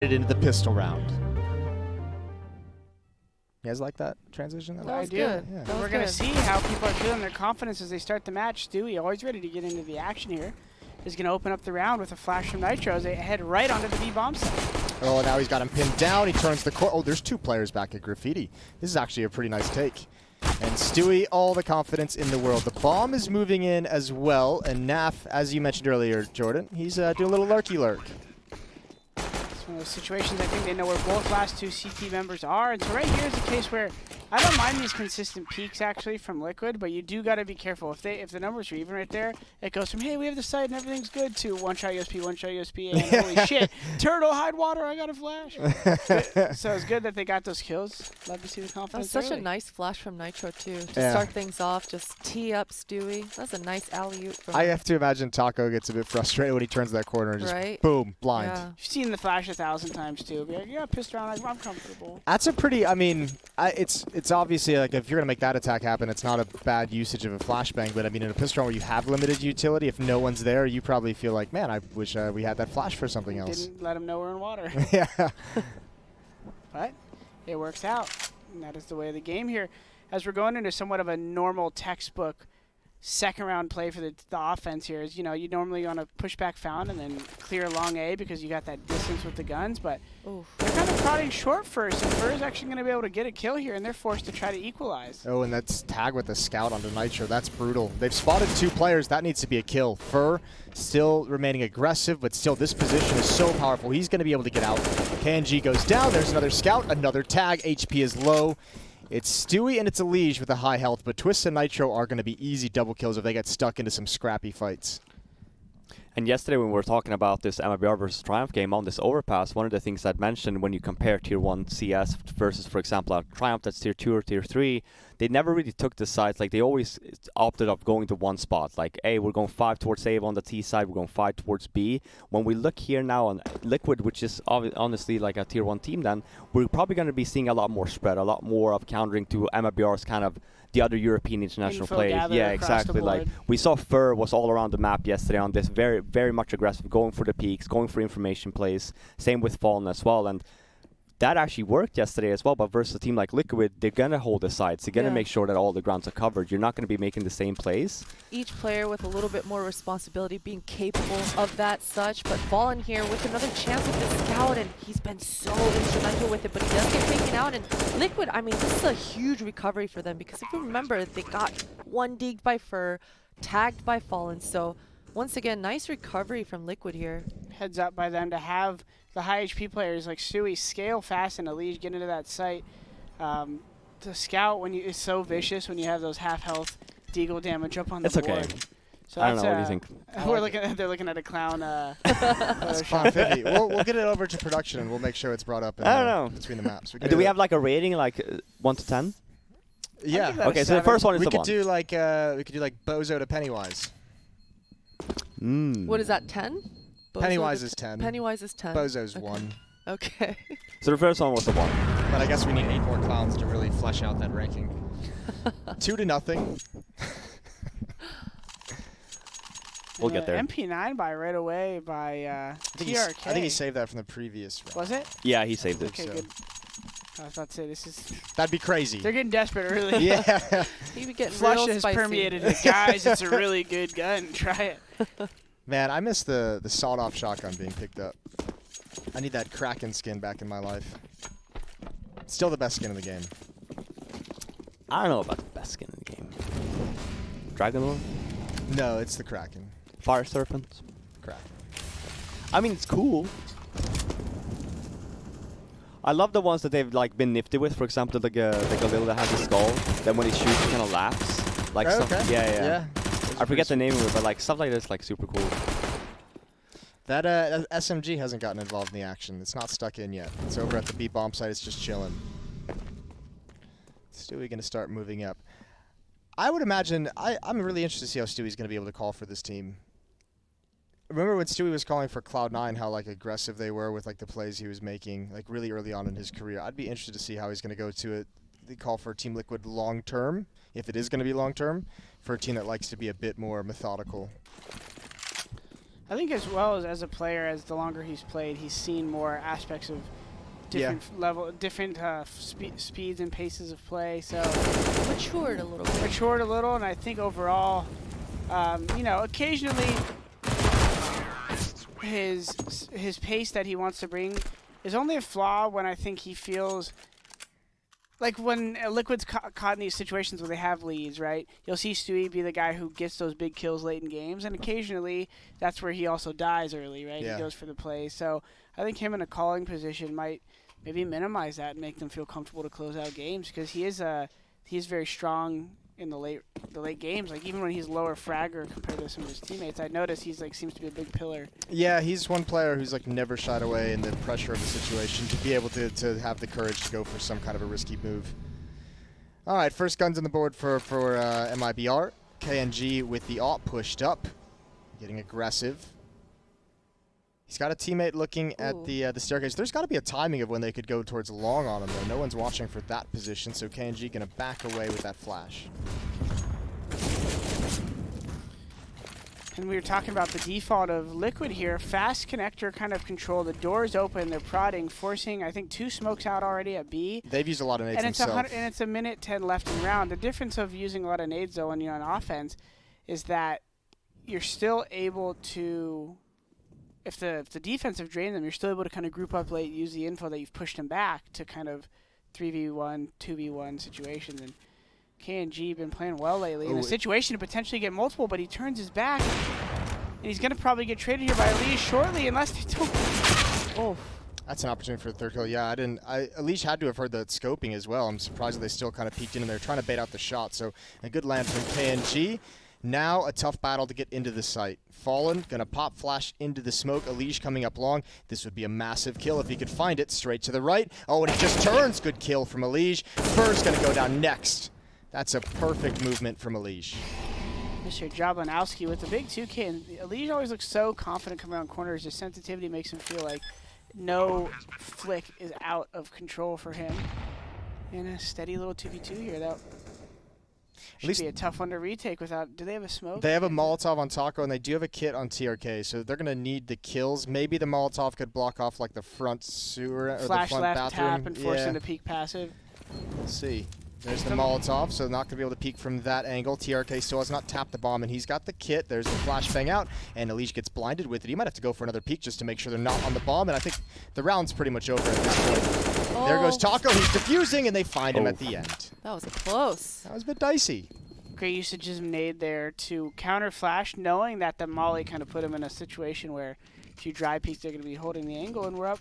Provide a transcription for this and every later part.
into the pistol round. You guys like that transition? That was do. good. Yeah. That was We're going to good. see how people are feeling their confidence as they start the match. Stewie, always ready to get into the action here, is going to open up the round with a flash from Nitro as they head right onto the B bomb site. Oh, now he's got him pinned down. He turns the court. Oh, there's two players back at Graffiti. This is actually a pretty nice take. And Stewie, all the confidence in the world. The bomb is moving in as well. And Naf, as you mentioned earlier, Jordan, he's doing a little lurky lurk. It's one of those situations I think they know where both last two CT members are. And so right here is a case where I don't mind these consistent peaks actually from Liquid, but you do got to be careful. If the numbers are even right there, it goes from, hey, we have the site and everything's good to one-shot USP, one-shot USP, and holy shit, turtle, hide water, I got a flash. So it's good that they got those kills. Love to see the That confidence was such early. a nice flash from Nitro, too. To Yeah. start things off, just tee up Stewie. That's a nice alley-oop from I him. have to imagine Taco gets a bit frustrated when he turns that corner and just Right? boom, blind. Yeah. You've seen the flash 1,000 times too. Be like, yeah, pissed around, I'm comfortable. That's a pretty, I mean, it's obviously like if you're going to make that attack happen, it's not a bad usage of a flashbang, but I mean in a pistol where you have limited utility, if no one's there, you probably feel like, man, I wish we had that flash for something else. Didn't let him know we're in water. Yeah. But it works out. And that is the way of the game here. As we're going into somewhat of a normal textbook second round play for the offense here is, you know, you normally want to push back found and then clear long A because you got that distance with the guns, but Oof. they're kind of prodding short first, and Fur is actually going to be able to get a kill here, and they're forced to try to equalize. Oh, and that's tag with the scout onto Nitro. That's brutal. They've spotted two players. That needs to be a kill. Fur still remaining aggressive, but still this position is so powerful. He's going to be able to get out. KNG goes down. There's another scout, another tag. HP is low. It's Stewie and it's Elige with a high health, but Twist and Nitro are going to be easy double kills if they get stuck into some scrappy fights. And yesterday when we were talking about this MIBR versus Triumph game on this Overpass, one of the things I'd mentioned when you compare Tier 1 CS versus, for example, a Triumph that's Tier 2 or Tier 3, they never really took the sides. Like, they always opted up going to one spot. Like, hey, we're going 5 towards A on the T side, we're going 5 towards B. When we look here now on Liquid, which is honestly like a Tier 1 team then, we're probably going to be seeing a lot more spread, a lot more of countering to MIBR's kind of the other European international Info players. gather Yeah, across the exactly. Like, board. we saw Fur was all around the map yesterday on this, very, very much aggressive, going for the peaks, going for information plays. Same with Fallen as well. And that actually worked yesterday as well, but versus a team like Liquid, they're going to hold the sides. They're going to Yeah. make sure that all the grounds are covered. You're not going to be making the same plays. Each player with a little bit more responsibility, being capable of that such. But Fallen here with another chance with the scout, and he's been so instrumental with it. But he does get taken out, and Liquid, I mean, this is a huge recovery for them because if you remember, they got one digged by Fur, tagged by Fallen. So once again, nice recovery from Liquid here. Heads up by them to have the high HP players like Stewie scale fast and Elige get into that site. The scout is so vicious when you have those half health deagle damage up on the It's okay. board. So I don't that's, know. What do you think? They're looking at a clown. That's Spawn 50. We'll get it over to production and we'll make sure it's brought up in, I don't know. between the maps. Do we have like a rating, like 1 to 10? Yeah. that a Okay, so the 7. first one is We the could 1. do like Bozo to Pennywise. What is that, 10? Pennywise is 10. Pennywise is 10. Bozo's Okay. 1. Okay. So the first one was the 1. But I guess we need 8 more clowns to really flesh out that ranking. 2-0. We'll get there. MP9 by right away by TRK. I think he saved that from the previous round. Was it? Yeah, he saved it. Okay, so. good. I was about to say, this is... That'd be crazy. They're getting desperate early. Yeah. He be getting Flush real has spicy. permeated it. Guys, it's a really good gun. Try it. Man, I miss the sawed-off shotgun being picked up. I need that Kraken skin back in my life. Still the best skin in the game. I don't know about the best skin in the game. Dragon Lord? No, it's the Kraken. Fire Serpent? Kraken. I mean, it's cool. I love the ones that they've like been nifty with. For example, the Galil that has a skull. Then when he shoots, it kind of laughs. Like Oh, stuff. okay. Yeah. Those I are forget pretty the name of it, but like stuff like this, like super cool. That SMG hasn't gotten involved in the action. It's not stuck in yet. It's over at the B bomb site. It's just chilling. Stewie's going to start moving up. I would imagine, I'm really interested to see how Stewie's going to be able to call for this team. Remember when Stewie was calling for Cloud9, how like aggressive they were with like the plays he was making, like really early on in his career. I'd be interested to see how he's going to go to it. The call for Team Liquid long term, if it is going to be long term, for a team that likes to be a bit more methodical. I think as well as a player, as the longer he's played, he's seen more aspects of different speeds and paces of play. So Matured a little bit. Matured a little, and I think overall, you know, occasionally his pace that he wants to bring is only a flaw when I think he feels like when Liquid's caught in these situations where they have leads, right? You'll see Stewie be the guy who gets those big kills late in games, and occasionally that's where he also dies early, right? Yeah. He goes for the play. So I think him in a calling position might maybe minimize that and make them feel comfortable to close out games, because he's very strong in the late games. Like even when he's lower fragger compared to some of his teammates, I noticed he's like seems to be a big pillar. Yeah, he's one player who's like never shied away in the pressure of the situation to be able to have the courage to go for some kind of a risky move. All right, first guns on the board for MIBR. KNG with the AWP pushed up, getting aggressive. He's got a teammate looking at the staircase. There's got to be a timing of when they could go towards long on him, though. No one's watching for that position, so KNG going to back away with that flash. And we were talking about the default of Liquid here. Fast connector kind of control. The door's open. They're prodding, forcing, I think, 2 smokes out already at B. They've used a lot of nades and it's themselves. And it's a minute 10 left in the round. The difference of using a lot of nades, though, when you're on offense is that you're still able to... If the defense have drained them, you're still able to kind of group up late, use the info that you've pushed them back to kind of 3v1, 2v1 situations. And KNG been playing well lately in a situation to potentially get multiple, but he turns his back, and he's going to probably get traded here by Elise shortly unless they don't... Oh. That's an opportunity for the third kill. Yeah, Elish had to have heard the scoping as well. I'm surprised that they still kind of peeked in and they're trying to bait out the shot. So a good land from KNG. Now a tough battle to get into the site. Fallen, gonna pop flash into the smoke. Elish coming up long. This would be a massive kill if he could find it. Straight to the right. Oh, and he just turns. Good kill from Elish. First gonna go down next. That's a perfect movement from Elish. Mr. Jablonowski with the big 2K. And Elish always looks so confident coming around corners. His sensitivity makes him feel like no flick is out of control for him. And a steady little 2v2 here. That should be a tough one to retake without... Do they have a smoke? They have a Molotov on Taco, and they do have a kit on TRK, so they're going to need the kills. Maybe the Molotov could block off like the front sewer or Flash the front left bathroom. tap and force him to peek passive. Let's see. There's the Molotov, so not going to be able to peek from that angle. TRK still has not tapped the bomb, and he's got the kit. There's the flashbang out, and Elish gets blinded with it. He might have to go for another peek just to make sure they're not on the bomb, and I think the round's pretty much over at this point. Oh. There goes Taco. He's defusing, and they find him at the end. That was a close. That was a bit dicey. Great usage of nade there to counter flash, knowing that the molly kind of put him in a situation where if you dry peek, they're going to be holding the angle, and we're up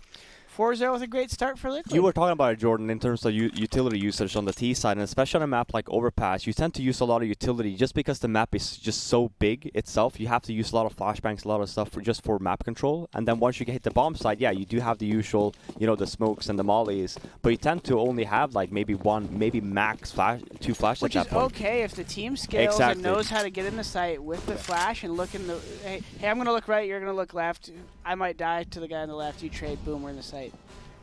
4-0 with a great start for Liquid. You were talking about it, Jordan, in terms of utility usage on the T side, and especially on a map like Overpass, you tend to use a lot of utility just because the map is just so big itself. You have to use a lot of flashbangs, a lot of stuff just for map control. And then once you hit the bomb side, yeah, you do have the usual, the smokes and the mollies, but you tend to only have like maybe one, maybe max two flashes Which at that is point. okay if the team scales and knows how to get in the site with the flash and look in the... Hey, I'm going to look right, you're going to look left. I might die to the guy on the left. You trade, boom, we're in the site.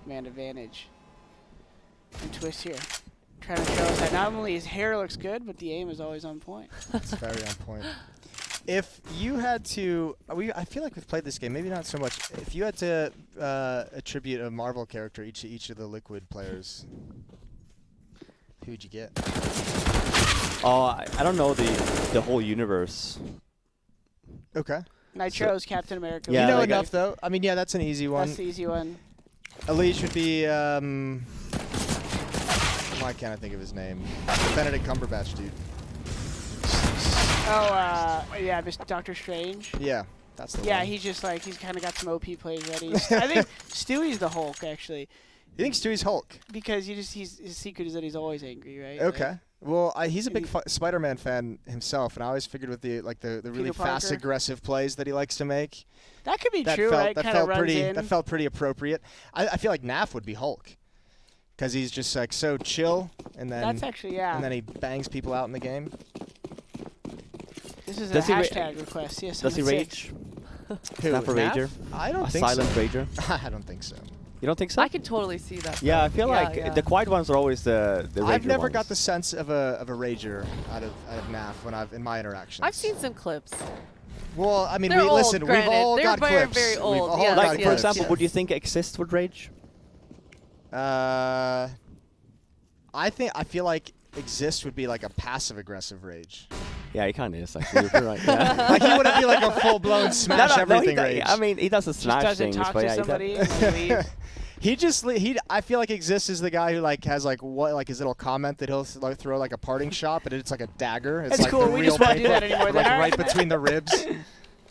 Man advantage. And twist here. Trying to show us that not only his hair looks good, but the aim is always on point. It's very on point. If you had to, I feel like we've played this game, maybe not so much. If you had to attribute a Marvel character each of the Liquid players, who would you get? I don't know the whole universe. Okay. Nitro's Captain America. Yeah, you know enough though. I mean, yeah, that's an easy one. That's the easy one. Elish would be, why can't I think of his name? Benedict Cumberbatch, dude. Oh, yeah, Mr. Doctor Strange. Yeah, that's the one. Yeah, he's just like, he's kind of got some OP plays ready. I think Stewie's the Hulk, actually. You think Stewie's Hulk? Because his secret is that he's always angry, right? Okay. Like, well, he's a big Spider-Man fan himself, and I always figured with the really fast, aggressive plays that he likes to make. That could be true, right? That felt pretty appropriate. I feel like Naf would be Hulk, because he's just like so chill, and then that's actually and then he bangs people out in the game. This is a hashtag request. Yes. Does he rage? Who? Naf a rager? I don't think silent so. rager? I don't think so. You don't think so? I can totally see that. Yeah, I feel like the quiet ones are always the rager I've never ones. got the sense of a rager out of Naf when in my interactions. I've seen some clips. Well, I mean, They're old, listen, we've granted. all They're got very, clips. very old. We've all Yes, got Like, yes, for clips. example, would you yes. think Exist would rage? I feel like Exist would be like a passive-aggressive rage. Yeah, he kind of is, actually. You're right. Yeah. Like, he wouldn't be like a full-blown smash everything rage. I mean, he doesn't Just smash doesn't things, talk but to yeah, somebody. he And then leave. I feel like Exist is the guy who like has like his little comment that he'll like throw like a parting shot, but it's like a dagger. It's That's like cool. the We real just won't do paper, that anymore. like Then, right between the ribs.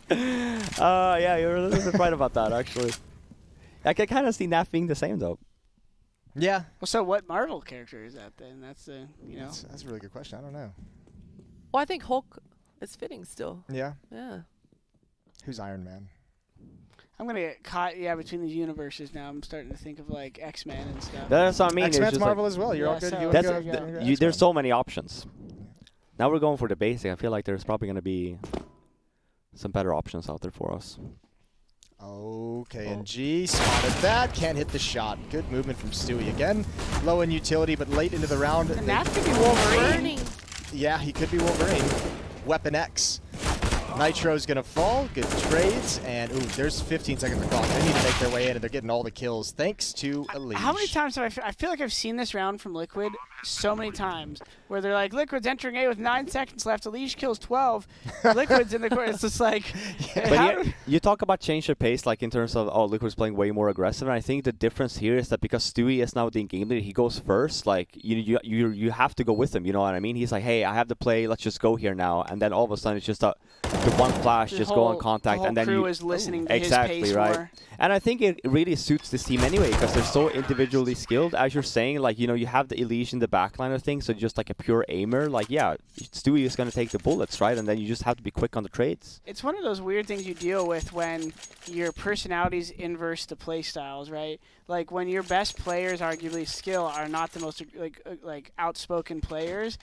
Yeah, you're a little bit right about that, actually. I can kind of see Naf being the same, though. Yeah. Well, so what Marvel character is that then? That's the That's a really good question. I don't know. Well, I think Hulk is fitting still. Yeah. Yeah. Who's Iron Man? I'm gonna get caught between these universes now. I'm starting to think of like X-Men and stuff. That's what I mean. it's X-Men's just Marvel like, as well. You're all Yeah, good. so You That's wanna a- go- the- go there's X-Men? so many options. Now we're going for the basic. I feel like there's probably going to be some better options out there for us. Okay, and G spotted that. Can't hit the shot. Good movement from Stewie again. Low in utility, but late into the round. And that could be Wolverine. Burning. Yeah, he could be Wolverine. Weapon X. Nitro's gonna fall. Good trades, and ooh, there's 15 seconds of clock. They need to make their way in, and they're getting all the kills thanks to Elise. How many times have I feel like I've seen this round from Liquid so many times where they're like, Liquid's entering A with 9 seconds left. Elise kills 12. Liquid's in the court. It's just like, But how you talk about change of pace, like in terms of, oh, Liquid's playing way more aggressive. And I think the difference here is that because Stewie is now the game leader, he goes first. Like, you have to go with him. You know what I mean? He's like, hey, I have the play. Let's just go here now. And then all of a sudden, it's just the one flash, the just whole, go on contact, the whole and then crew you is listening to exactly his pace right. more. And I think it really suits this team anyway because they're so individually skilled. As you're saying, like, you have the Elise in the backline of things, so just like a pure aimer, like, yeah, Stewie is going to take the bullets, right? And then you just have to be quick on the trades. It's one of those weird things you deal with when your personalities inverse the play styles, right? Like when your best players, arguably skill, are not the most like outspoken players.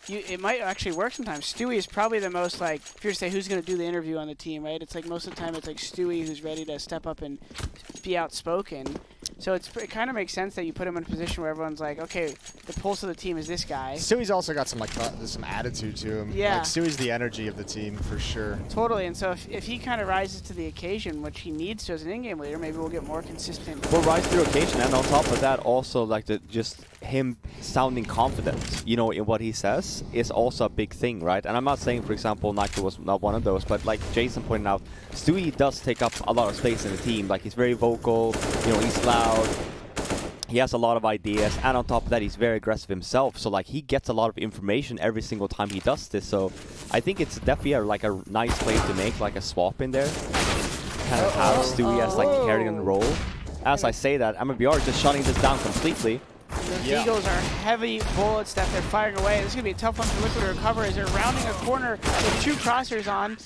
It might actually work sometimes. Stewie is probably the most like, if you were to say who's going to do the interview on the team, right? It's like most of the time it's like Stewie who's ready to step up and be outspoken. So it kind of makes sense that you put him in a position where everyone's like, okay, the pulse of the team is this guy. Stewie's also got some like some attitude to him. Yeah. Like Stewie's the energy of the team for sure. Totally, and so if he kind of rises to the occasion, which he needs to as an in-game leader, maybe we'll get more consistent. Well, rise to the occasion, and on top of that, also like just him sounding confident, in what he says is also a big thing, right? And I'm not saying, for example, Nitro was not one of those, but like Jason pointed out, Stewie does take up a lot of space in the team. Like he's very vocal, he's loud. He has a lot of ideas, and on top of that, he's very aggressive himself. So like he gets a lot of information every single time he does this. So I think it's definitely like a nice play to make, like a swap in there. Kind of have Stewie as like a carrying role. As I say that, MIBR just shutting this down completely. Those Yeah. Eagles are heavy bullets that they're firing away. This is going to be a tough one for Liquid to recover as they're rounding a corner with 2 crosshairs on.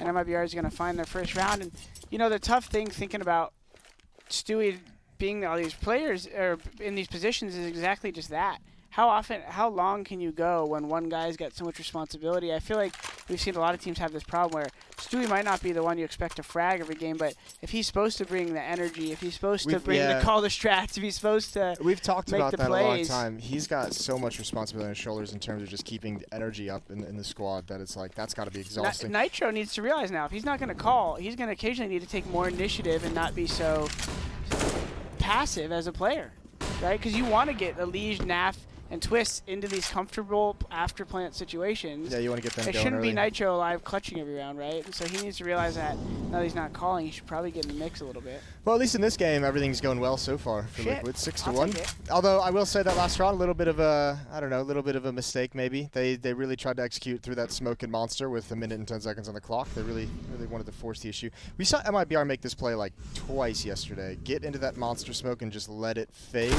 And MIBR is going to find their first round. And, the tough thing thinking about Stewie being all these players or in these positions is exactly just that. How long can you go when one guy's got so much responsibility? I feel like we've seen a lot of teams have this problem where Stewie might not be the one you expect to frag every game, but if he's supposed to bring the energy, if he's supposed to bring the call the strats, if he's supposed to We've talked make about the that a long plays. time. He's got so much responsibility on his shoulders in terms of just keeping the energy up in the squad that it's like that's got to be exhausting. Nitro needs to realize now, if he's not going to call, he's going to occasionally need to take more initiative and not be so passive as a player, right? Because you want to get Elise, Naf, and Twist into these comfortable after-plant situations. Yeah, you want to get them It going shouldn't early. be Nitro alive clutching every round, right? So he needs to realize that now that he's not calling, he should probably get in the mix a little bit. Well, at least in this game, everything's going well so far for Shit. Liquid, 6 I'll to 1. take it. Although I will say that last round, a little bit of a mistake maybe. They really tried to execute through that smoke and monster with 1 minute and 10 seconds on the clock. They really wanted to force the issue. We saw MIBR make this play like twice yesterday. Get into that monster smoke and just let it fade.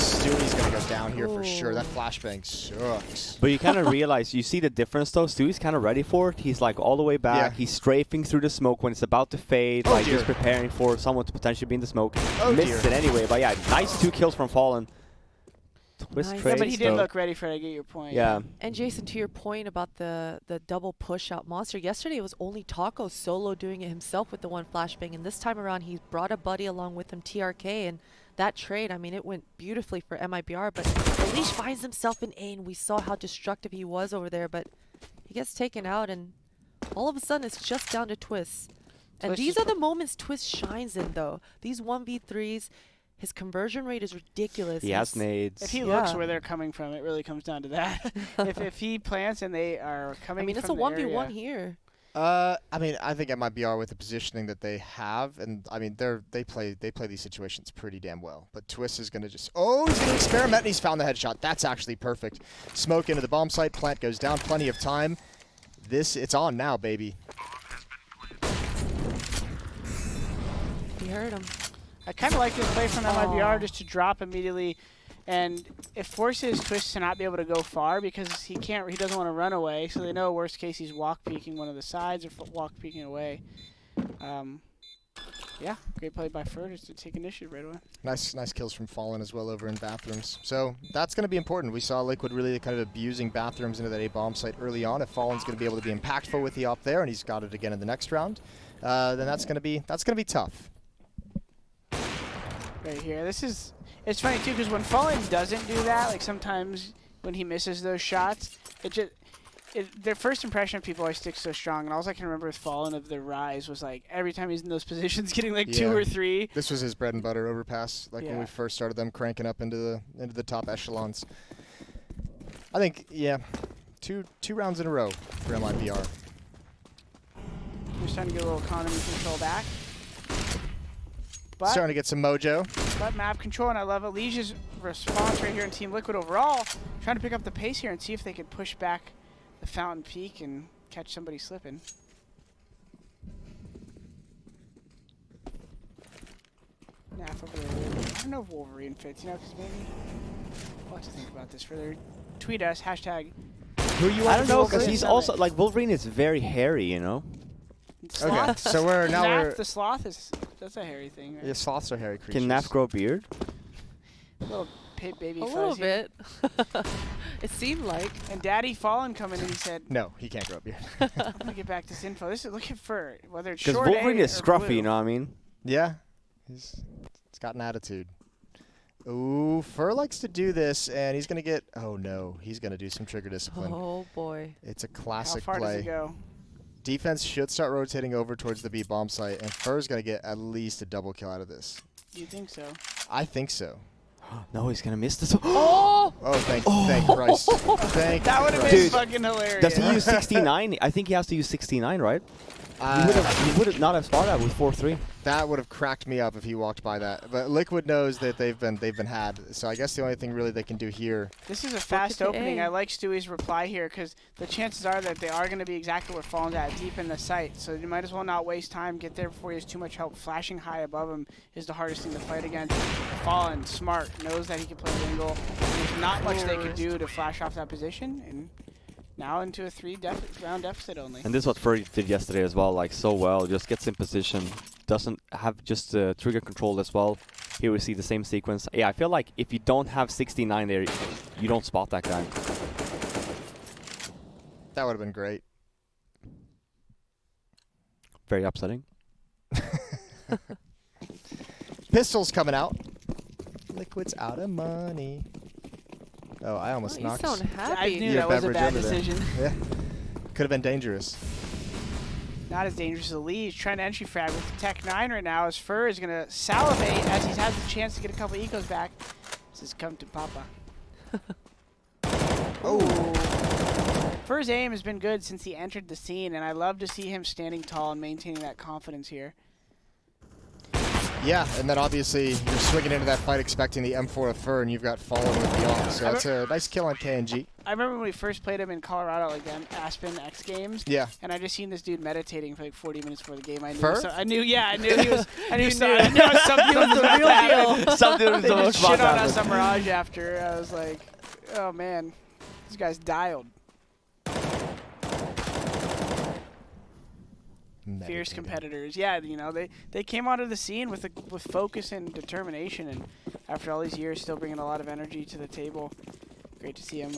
Stewie's gonna go down here for sure. That flashbang sucks. But you kind of realize, you see the difference though. Stewie's kind of ready for it. He's like all the way back. Yeah. He's strafing through the smoke when it's about to fade. Oh, like dear. he's preparing for someone to potentially be in the smoke. Oh, Missed dear. it anyway. But yeah, nice 2 kills from Fallen. Twist Nice. Yeah, but trades, he did though. look ready for it. I get your point. Yeah. And Jason, to your point about the double push out monster, yesterday it was only Taco solo doing it himself with the one flashbang, and this time around he brought a buddy along with him, TRK, and that trade, I mean, it went beautifully for MIBR, but Elise finds himself in A, and we saw how destructive he was over there, but he gets taken out, and All of a sudden, it's just down to Twist. And Twist these is are the moments Twist shines in, though. These 1v3s, his conversion rate is ridiculous. He has nades. If he looks where they're coming from, it really comes down to that. if he plants and they are coming, I mean, it's a from the 1v1 area. here. I mean, I think MIBR with the positioning that they have, and I mean, they play these situations pretty damn well. But Twist is gonna just, he's gonna experiment, and he's found the headshot. That's actually perfect. Smoke into the bomb site. Plant goes down. Plenty of time. It's on now, baby. He heard him. I kind of like this play from MIBR just to drop immediately, and it forces Twist to not be able to go far because he doesn't want to run away. So they know worst case he's walk peeking one of the sides or walk peeking away. Yeah, great play by Fur just to take initiative right away. Nice kills from Fallen as well over in bathrooms. So that's going to be important. We saw Liquid really kind of abusing bathrooms into that A bomb site early on. If Fallen's going to be able to be impactful with the op there, and he's got it again in the next round, then that's going to be tough. Right here, it's funny too because when Fallen doesn't do that, like sometimes when he misses those shots, their first impression of people always sticks so strong. And all I can remember with Fallen of the Rise was like every time he's in those positions, getting like 2 or 3. This was his bread and butter, Overpass. Like when we first started them cranking up into the top echelons. I think two rounds in a row for MIBR. We're starting to get a little economy control back. But Starting to get some mojo. But map control, and I love Alicia's response right here in Team Liquid overall. Trying to pick up the pace here and see if they could push back the Fountain Peak and catch somebody slipping. Naf over there. I don't know if Wolverine fits, because maybe we'll have to think about this further. Tweet us, hashtag. Who you I don't know, because he's also, like, Wolverine is very hairy, Sloth. Okay, so the sloth that's a hairy thing, right? Yeah, sloths are hairy creatures. Can Naf grow a beard? Little baby A fuzzy. little bit. It seemed like. And Daddy Fallen coming in, he said, No, he can't grow a beard. I'm gonna get back this info. Look at Fur, whether it's Because short Wolverine A is or scruffy, blue. you know what I mean? Yeah, he's got an attitude. Ooh, Fur likes to do this, and he's gonna get. Oh no, he's gonna do some trigger discipline. Oh boy. It's a classic How far play. does it go? Defense should start rotating over towards the B bomb site, and Fur's gonna get at least a double kill out of this. You think so? I think so. No, he's gonna miss this. Oh! Oh, thank Christ. Thank That would have been Dude, fucking hilarious. Does he use 69? I think he has to use 69, right? He would have not have started with 4-3. That would have cracked me up if he walked by that. But Liquid knows that they've been had. So I guess the only thing really they can do here. This is a fast opening. I like Stewie's reply here because the chances are that they are going to be exactly where Fallen's at, deep in the site. So you might as well not waste time, get there before he has too much help. Flashing high above him is the hardest thing to fight against. Fallen, smart, knows that he can play the angle. There's not much they could do to flash off that position. And now into a 3-round deficit only. And this is what Furry did yesterday as well, like so well. Just gets in position, doesn't have just trigger control as well. Here we see the same sequence. Yeah, I feel like if you don't have 69 there, you don't spot that guy. That would have been great. Very upsetting. Pistols coming out. Liquid's out of money. Oh, I almost You knocked. sound I happy. knew your that was a beverage bad over there. decision. Yeah. Could have been dangerous. Not as dangerous as Lee. He's trying to entry frag with the Tech 9 right now as Fur is going to salivate as he's had the chance to get a couple ecos back. This has come to Papa. Fur's aim has been good since he entered the scene, and I love to see him standing tall and maintaining that confidence here. Yeah, and then obviously you're swinging into that fight expecting the M4 of Fur, and you've got Fallen with the off. So that's a nice kill on KNG. I remember when we first played him in Colorado, like them Aspen X Games. Yeah. And I just seen this dude meditating for like 40 minutes before the game. I knew. Fur? So I knew he was. I knew something was the real deal. Something was They the just most shit on us on Mirage after. I was like, oh man, this guy's dialed. Fierce competitors. Yeah, they came onto the scene with focus and determination, and after all these years, still bringing a lot of energy to the table. Great to see him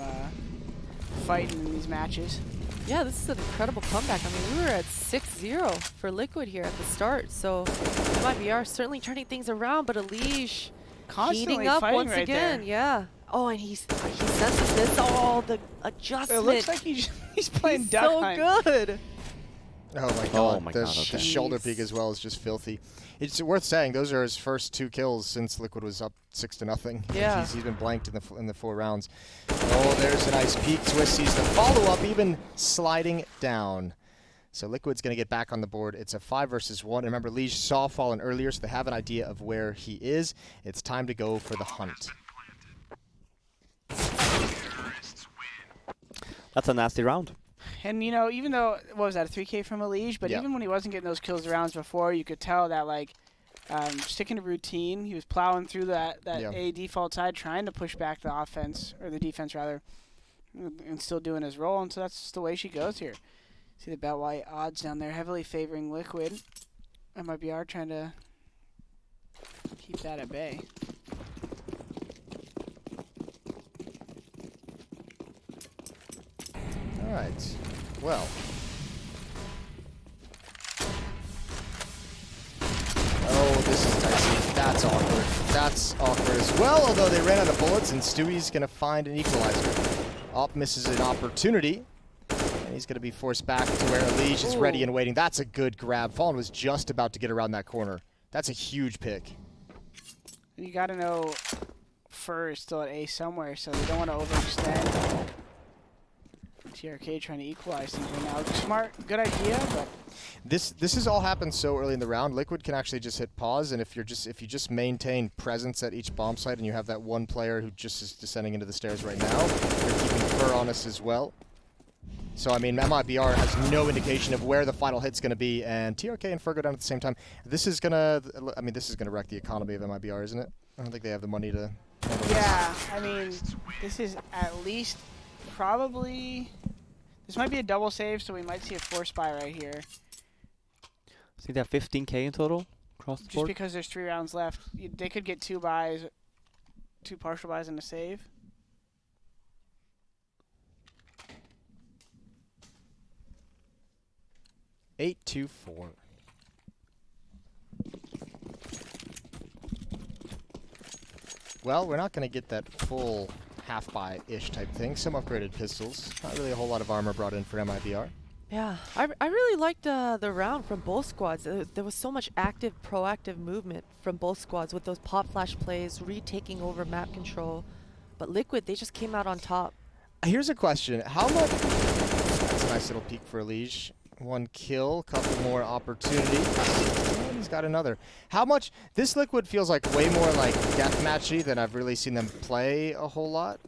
fighting in these matches. Yeah, this is an incredible comeback. I mean, we were at 6-0 for Liquid here at the start, so MIBR certainly turning things around, but Alish Constantly heating up fighting once right again. there. Yeah. Oh, and he senses this. Oh, the adjustment. It looks like he's playing He's Duck so Hunt. good. Oh my god, Oh my the, God, okay. the shoulder peek as well is just filthy. It's worth saying those are his first 2 kills since Liquid was up 6-0. Yeah. He's been blanked in the 4 rounds. Oh, there's a nice peek. Twist sees the follow-up, even sliding down. So Liquid's going to get back on the board. It's a 5 versus 1. Remember, Liege saw Fallen earlier, so they have an idea of where he is. It's time to go for the hunt. That's a nasty round. And, you know, even though, what was that, a 3K from Elige? But Yeah. even when he wasn't getting those kills the rounds before, you could tell that, like, sticking to routine, he was plowing through that Yeah. A default side, trying to push back the offense, or the defense, rather, and still doing his role. And so that's just the way she goes here. See the bet white odds down there, heavily favoring Liquid. MIBR trying to keep that at bay. All right. Well. Oh, this is dicey. That's awkward. That's awkward as well, although they ran out of bullets, and Stewie's going to find an equalizer. Op misses an opportunity, and he's going to be forced back to where Elige is ready and waiting. That's a good grab. Fallen was just about to get around that corner. That's a huge pick. You got to know Fur is still at A somewhere, so they don't want to overextend. TRK trying to equalize things right now. Smart, good idea, but This has all happened so early in the round. Liquid can actually just hit pause, and if you just maintain presence at each bomb site, and you have that one player who just is descending into the stairs right now, you're keeping Fur on us as well. So I mean, MIBR has no indication of where the final hit's going to be, and TRK and Fur go down at the same time. This is gonna wreck the economy of MIBR, isn't it? I don't think they have the money to handle yeah, I mean, this is at least probably. This might be a double save, so we might see a force buy right here. See that 15K in total across the Just board? because there's 3 rounds left, they could get 2 buys, 2 partial buys and a save. this. 8-2-4. Well, we're not going to get that full half-buy-ish type thing. Some upgraded pistols. Not really a whole lot of armor brought in for MIBR. Yeah, I really liked the round from both squads. There was so much active, proactive movement from both squads with those pop flash plays, retaking over map control. But Liquid, they just came out on top. Here's a question. How much... That's a nice little peek for Elige. 1 kill, couple more opportunities. And he's got another. How much... This Liquid feels like way more like deathmatchy than I've really seen them play a whole lot.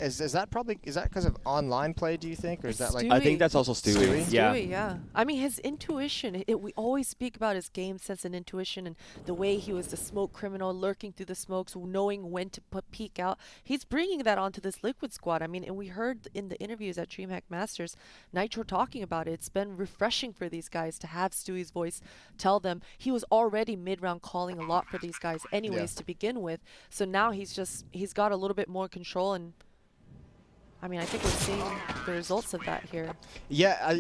Is that because of online play, do you think? Or is that like... I think that's also Stewie. Yeah. Stewie, yeah. I mean, his intuition, we always speak about his game sense and intuition and the way he was the smoke criminal, lurking through the smokes, knowing when to peek out. He's bringing that onto this Liquid squad. I mean, and we heard in the interviews at DreamHack Masters, Nitro talking about it. It's been refreshing for these guys to have Stewie's voice tell them. He was already mid-round calling a lot for these guys anyways to begin with. So now he's got a little bit more control, and I mean, I think we're seeing the results of that here. Yeah,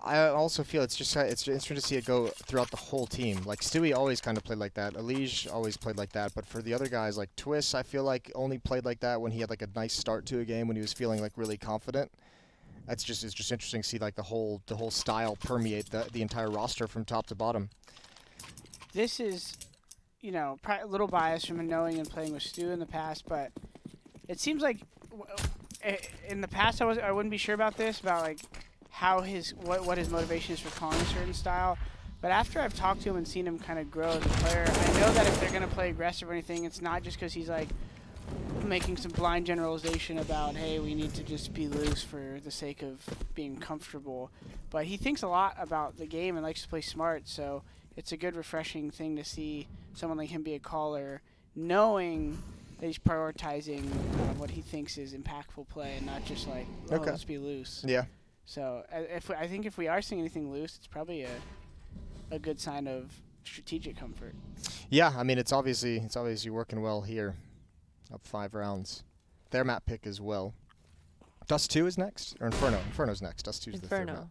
I also feel it's interesting to see it go throughout the whole team. Like Stewie always kind of played like that. Elige always played like that. But for the other guys, like Twist, I feel like only played like that when he had like a nice start to a game, when he was feeling like really confident. It's just interesting to see like the whole style permeate the entire roster from top to bottom. This is, you know, a little biased from knowing and playing with Stu in the past, but it seems like in the past I wouldn't be sure about this, about like how what his motivation is for calling a certain style. But after I've talked to him and seen him kind of grow as a player, I know that if they're going to play aggressive or anything, it's not just because he's like making some blind generalization about, hey, we need to just be loose for the sake of being comfortable. But he thinks a lot about the game and likes to play smart, so it's a good, refreshing thing to see someone like him be a caller, knowing that he's prioritizing what he thinks is impactful play and not just like, oh, let's be loose. Yeah. So I think if we are seeing anything loose, it's probably a good sign of strategic comfort. Yeah, I mean, it's obviously working well here. Up 5 rounds. Their map pick as well. Dust 2 is next? Or Inferno? Inferno's next. Dust 2 is the third map.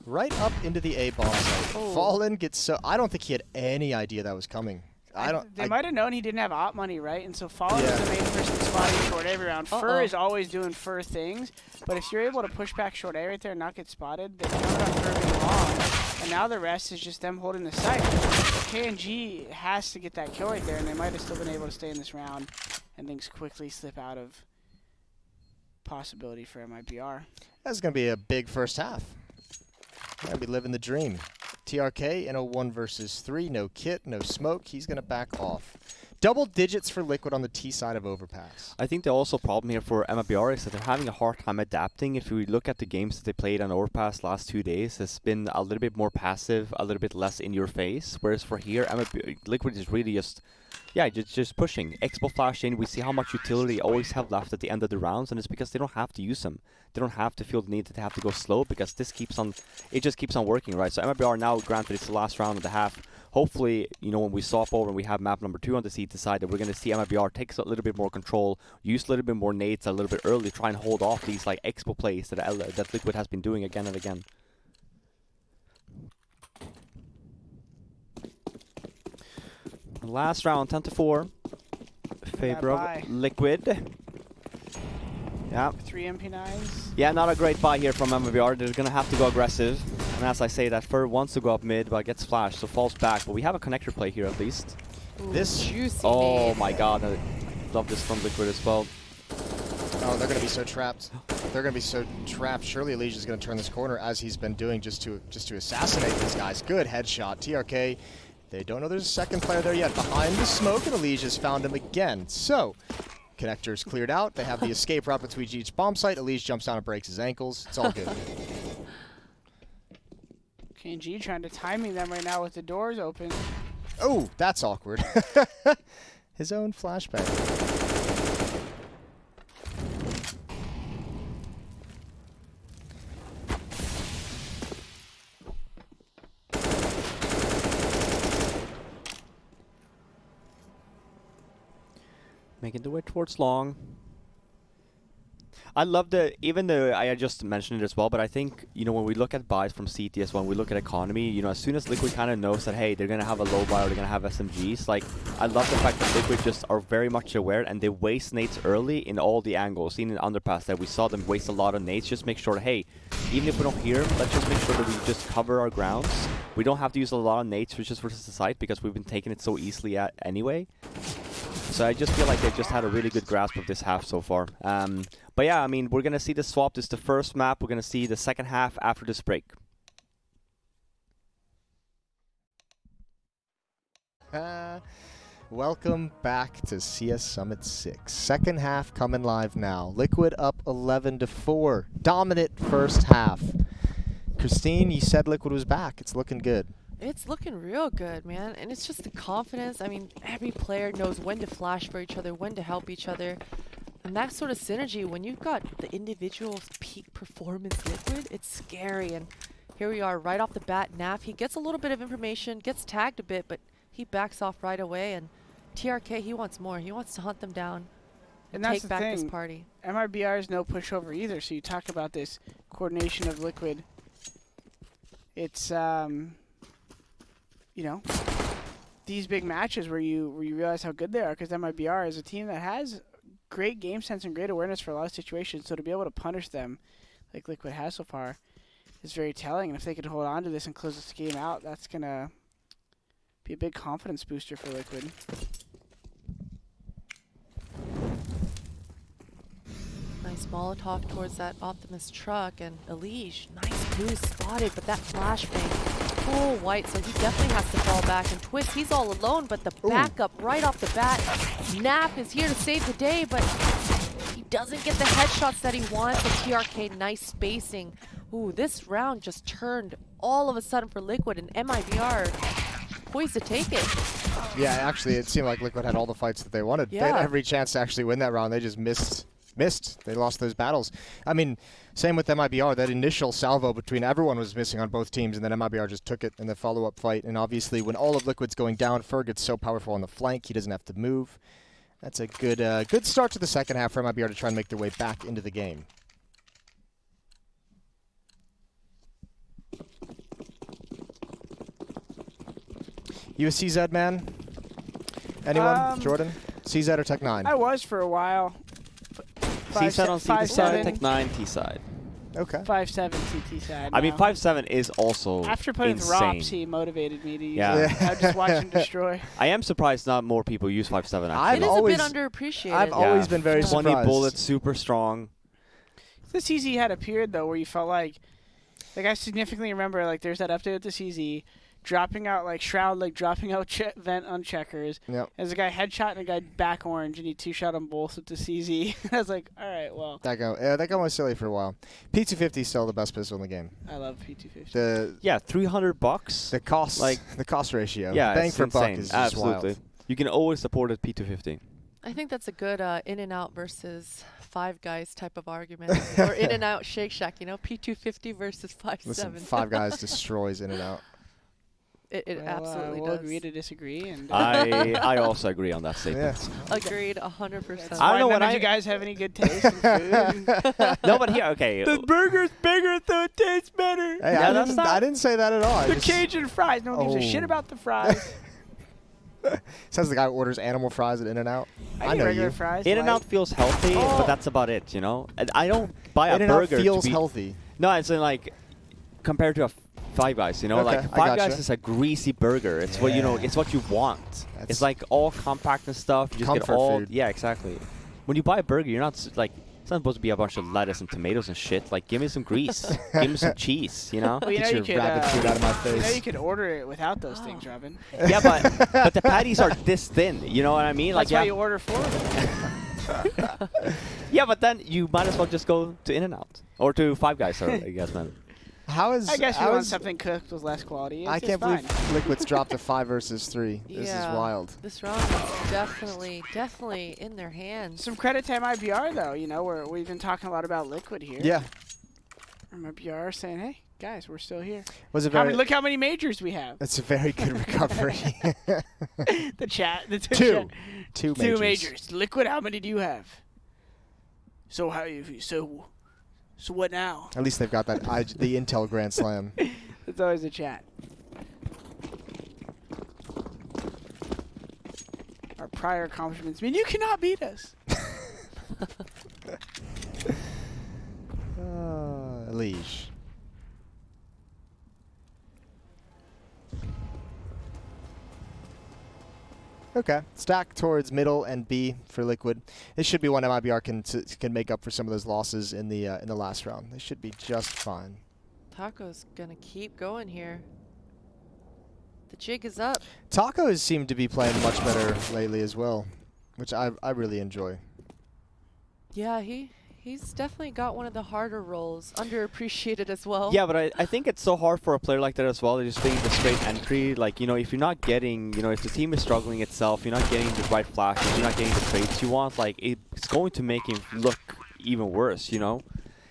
Right up into the A bomb site. Oh. Fallen gets so... I don't think he had any idea that was coming. They might have known he didn't have op money, right? And so Fallen is the main person spotting short A every round. Fur is always doing Fur things, but if you're able to push back short A right there and not get spotted, they counted on Fur being long. And now the rest is just them holding the site. But KNG has to get that kill right there, and they might have still been able to stay in this round, and things quickly slip out of possibility for MIBR. That's going to be a big first half. Gonna be living the dream. TRK in a 1 versus 3, no kit, no smoke. He's gonna back off. Double digits for Liquid on the T side of Overpass. I think the also problem here for MIBR is that they're having a hard time adapting. If we look at the games that they played on Overpass last 2 days, it's been a little bit more passive, a little bit less in your face. Whereas for here, Liquid is really just pushing. Expo flash in, we see how much utility they always have left at the end of the rounds, and it's because they don't have to use them. They don't have to feel the need that they have to go slow, because this keeps on, it just keeps on working, right? So MIBR now, granted, it's the last round of the half. Hopefully, you know, when we swap over and we have map number 2 on the CT side, that we're going to see MIBR take a little bit more control, use a little bit more nades a little bit early, try and hold off these like Expo plays that Liquid has been doing again and again. Last round, 10-4. Favor of Liquid. Yeah. 3 MP9s. Yeah, not a great buy here from MIBR. They're going to have to go aggressive. And as I say, that Fur wants to go up mid, but gets flashed, so falls back. But we have a connector play here at least. Ooh, This juicy Oh nade. my god, I love this from Liquid as well. Oh, they're going to be so trapped. They're going to be so trapped. Surely Elijah is going to turn this corner as he's been doing just to assassinate these guys. Good headshot. TRK, they don't know there's a second player there yet. Behind the smoke, and Elijah's found him again. So, connector's cleared out. They have the escape route between each bomb site. Elijah jumps down and breaks his ankles. It's all good. KNG trying to timing them right now with the doors open. Oh, that's awkward. His own flashbang. Making the way towards long. I love even though I just mentioned it as well, but I think, you know, when we look at buys from CT as well, when we look at economy, you know, as soon as Liquid kind of knows that, hey, they're going to have a low buy or they're going to have SMGs, like, I love the fact that Liquid just are very much aware and they waste nades early in all the angles. Seen in Underpass that we saw them waste a lot of nades, just make sure that, hey, even if we don't hear them, let's just make sure that we just cover our grounds. We don't have to use a lot of nades just versus the site because we've been taking it so easily anyway. So I just feel like they've just had a really good grasp of this half so far. But yeah, I mean, we're going to see this swap. This is the first map. We're going to see the second half after this break. Welcome back to CS Summit 6. Second half coming live now. Liquid up 11-4. Dominant first half. Christine, you said Liquid was back. It's looking good. It's looking real good, man. And it's just the confidence. I mean, every player knows when to flash for each other, when to help each other. And that sort of synergy, when you've got the individual peak performance Liquid, it's scary. And here we are right off the bat. Naf, he gets a little bit of information, gets tagged a bit, but he backs off right away. And TRK, he wants more. He wants to hunt them down and that's take the back thing. this party. MIBR is no pushover either, so you talk about this coordination of Liquid. It's, you know, these big matches where you realize how good they are, because MIBR is a team that has great game sense and great awareness for a lot of situations, so to be able to punish them like Liquid has so far is very telling. And if they could hold on to this and close this game out, that's going to be a big confidence booster for Liquid. Nice Molotov towards that Optimus truck, and Elige, nice boost spotted, but that flashbang full white, so he definitely has to fall back. And Twist, he's all alone, but the backup right off the bat. Nap is here to save the day, but he doesn't get the headshots that he wants. And TRK, nice spacing. Ooh, this round just turned all of a sudden for Liquid, and MIBR poised to take it. Yeah, actually, it seemed like Liquid had all the fights that they wanted. Yeah. They had every chance to actually win that round. They just missed. They lost those battles. I mean, same with MIBR. That initial salvo between everyone was missing on both teams, and then MIBR just took it in the follow-up fight. And obviously, when all of Liquid's going down, Fer gets so powerful on the flank, he doesn't have to move. That's a good start to the second half for MIBR to try and make their way back into the game. USC Zed, man. Anyone? Jordan? CZ or Tech 9? I was for a while. C-side on CT side, 5-7. Tech 9 T side. Okay. 5-7 CT side. I mean, now. 5-7 is also After playing with insane. Rops, he motivated me to use Yeah. it. I just watch him destroy. I am surprised not more people use 5-7. I've It is always- a bit underappreciated. I've always been very 20 surprised. bullets, super strong. The CZ had a period though where you felt like I significantly remember like there's that update with the CZ dropping out like Shroud like dropping out vent on checkers. Yep. There's a guy headshot and a guy back orange and he 2-shot them both with the CZ. I was like, all right, well. That guy was silly for a while. P250 is still the best pistol in the game. I love P250. Yeah, $300. The cost, Like, the cost ratio. Yeah, bang it's for insane. buck is just Absolutely. wild. You can always support a P250. I think that's a good in and out versus Five Guys type of argument, or in and out Shake Shack. You know, P250 versus 5-7. Listen, Five Guys destroys in and out. It Well, absolutely we'll does. agree to disagree. And I also agree on that statement. Yeah. Agreed, 100%. I don't know when when you guys have any good taste in food. No, but here, okay. The burger's bigger, so it tastes better. Hey, Yeah, I, that's didn't, not- I didn't say that at all. I The just- Cajun fries. No one gives a shit Oh. about the fries. Says the guy who orders animal fries at In-N-Out. I eat know regular you. fries. In-N-Out feels healthy, Oh. but that's about it, you know? And I don't buy a In-N-Out burger feels to be... healthy. No, it's in like, compared to a Five Guys, you know? Okay, Like, I Five Guys gotcha. is a greasy burger. It's what, you know, Yeah. it's what you want. That's It's like all compact and stuff. You just comfort get all... food. Yeah, exactly. When you buy a burger, you're not, like... It's not supposed to be a bunch of lettuce and tomatoes and shit. Like, give me some grease. Give me some cheese, you know? Well, you know Get you your could, rabbit food out of my you know face. you could order it without those things, Robin. Yeah, but the patties are this thin. You know what I mean? That's Like, why yeah, you order 4 of them. yeah, but then you might as well just go to In-N-Out or to Five Guys. Sorry, I guess, man. How is? I guess you how want is- something cooked with less quality. I It's can't fine. believe Liquid's dropped to 5 versus 3. This is Yeah. wild. This round is definitely in their hands. Some credit to MIBR though. You know, we've been talking a lot about Liquid here. Yeah. MIBR saying, "Hey guys, we're still here. Was a very. Look how many majors we have." It's a very good recovery. The chat. The Two. Two Two majors. majors. Liquid. How many do you have? So So what now? At least they've got that the Intel Grand Slam. It's always a chat. Our prior accomplishments mean you cannot beat us. Liege. Okay, stack towards middle and B for Liquid. This should be one MIBR can make up for some of those losses in the last round. They should be just fine. Taco's gonna keep going here. The jig is up. Taco has seemed to be playing much better lately as well, which I really enjoy. Yeah, he's definitely got one of the harder roles, underappreciated as well. Yeah, but I think it's so hard for a player like that as well. They're just being the straight entry. Like, you know, if you're not getting, you know, if the team is struggling itself, you're not getting the right flashes, you're not getting the trades you want, like, it's going to make him look even worse, you know?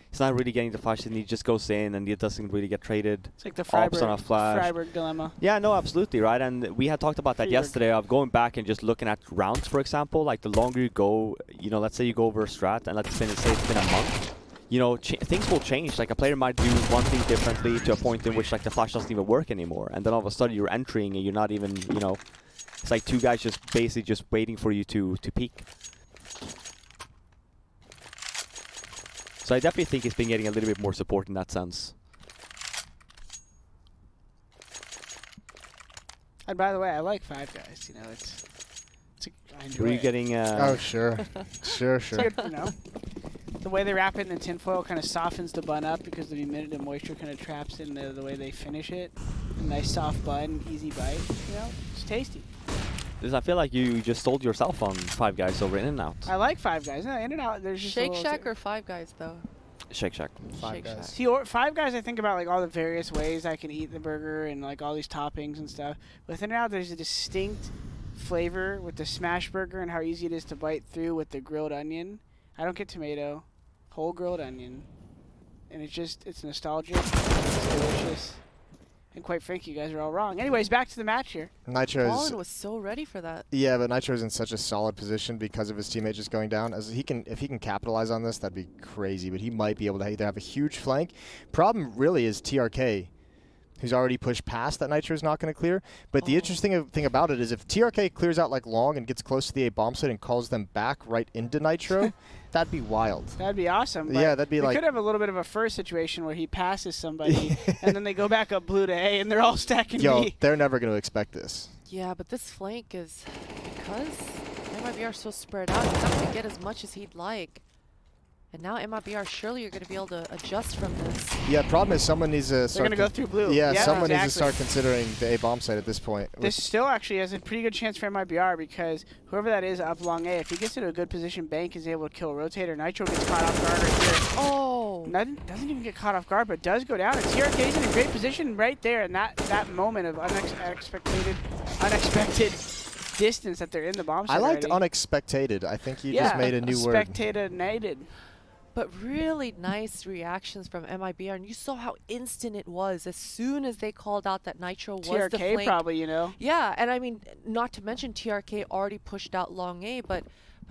He's not really getting the flashes and he just goes in and he doesn't really get traded. It's like the Ops on a flash. Freiburg dilemma. Yeah, no, absolutely, right? And we had talked about that Freiburg. yesterday of going back and just looking at rounds, for example. Like, the longer you go, you know, let's say you go over a strat and let's say it's been a month. You know, things will change. Like, a player might do one thing differently to a point in which, like, the flash doesn't even work anymore. And then all of a sudden you're entering and you're not even, you know, it's like two guys just basically just waiting for you to peak. So I definitely think he's been getting a little bit more support in that sense. And by the way, I like Five Guys. You know, I enjoy Were you it. getting... Oh, sure. Sure. It's good, you know. The way they wrap it in the tinfoil kind of softens the bun up because the humidity and moisture kind of traps in the way they finish it. A nice soft bun, easy bite. You know, it's tasty. I feel like you just sold yourself on Five Guys over In-N-Out. I like Five Guys. No, In and Out. There's just a Shake little Shack or Five Guys though? Shake Shack. Five Shake Guys. Shack. See, Five Guys, I think about like all the various ways I can eat the burger and like all these toppings and stuff. With In-N-Out, there's a distinct flavor with the smash burger and how easy it is to bite through with the grilled onion. I don't get tomato, whole grilled onion, and it's nostalgic, it's delicious, and quite frankly, you guys are all wrong. Anyways, back to the match here. Nitro's. Ballin was so ready for that. Yeah, but Nitro's in such a solid position because of his teammate just going down. If he can capitalize on this, that'd be crazy. But he might be able to either have a huge flank. Problem really is TRK who's already pushed past that Nitro's not going to clear. But the interesting thing about it is if TRK clears out like long and gets close to the A bomb site and calls them back right into Nitro, that'd be wild. That'd be awesome. Yeah, that'd be we like... could have a little bit of a first situation where he passes somebody and then they go back up blue to A and they're all stacking B. They're never going to expect this. Yeah, but this flank is, because MIBR is so spread out, he's not going to get as much as he'd like. And now MIBR, surely you're going to be able to adjust from this. Yeah, problem is someone needs to They're going to go through blue. Yeah, yep, someone needs to exactly. start considering the A bomb site at this point. This still actually has a pretty good chance for MIBR because whoever that is up long A, if he gets into a good position, Bank is able to kill Rotator. Nitro gets caught off guard right here. Oh! Doesn't even get caught off guard, but does go down. And TRK's in a great position right there in that moment of unexpected distance that they're in the bomb site I liked already. unexpected. I think you just made a new word. Spectated-nated. But really nice reactions from MIBR, and you saw how instant it was as soon as they called out that Nitro was the TRK flank. probably, you know. Yeah, and I mean, not to mention TRK already pushed out long A, but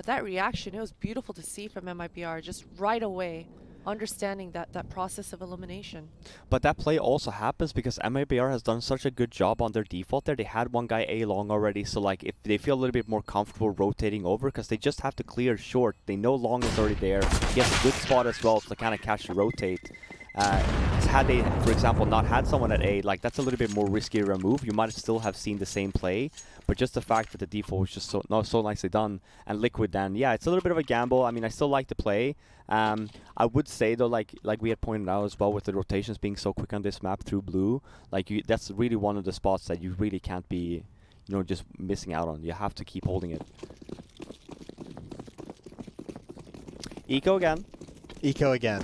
that reaction, it was beautiful to see from MIBR just right away, understanding that process of elimination. But that play also happens because MIBR has done such a good job on their default there. They had one guy A long already, so like if they feel a little bit more comfortable rotating over, because they just have to clear short. They know long is already there. He has a good spot as well to kind of catch the rotate. Had they, for example, not had someone at A, like that's a little bit more riskier a move. You might still have seen the same play, but just the fact that the default was just so nicely done. And Liquid then, yeah, it's a little bit of a gamble. I mean, I still like the play. I would say though, like we had pointed out as well, with the rotations being so quick on this map through blue, like that's really one of the spots that you really can't be, you know, just missing out on. You have to keep holding it. Eco again. Eco again.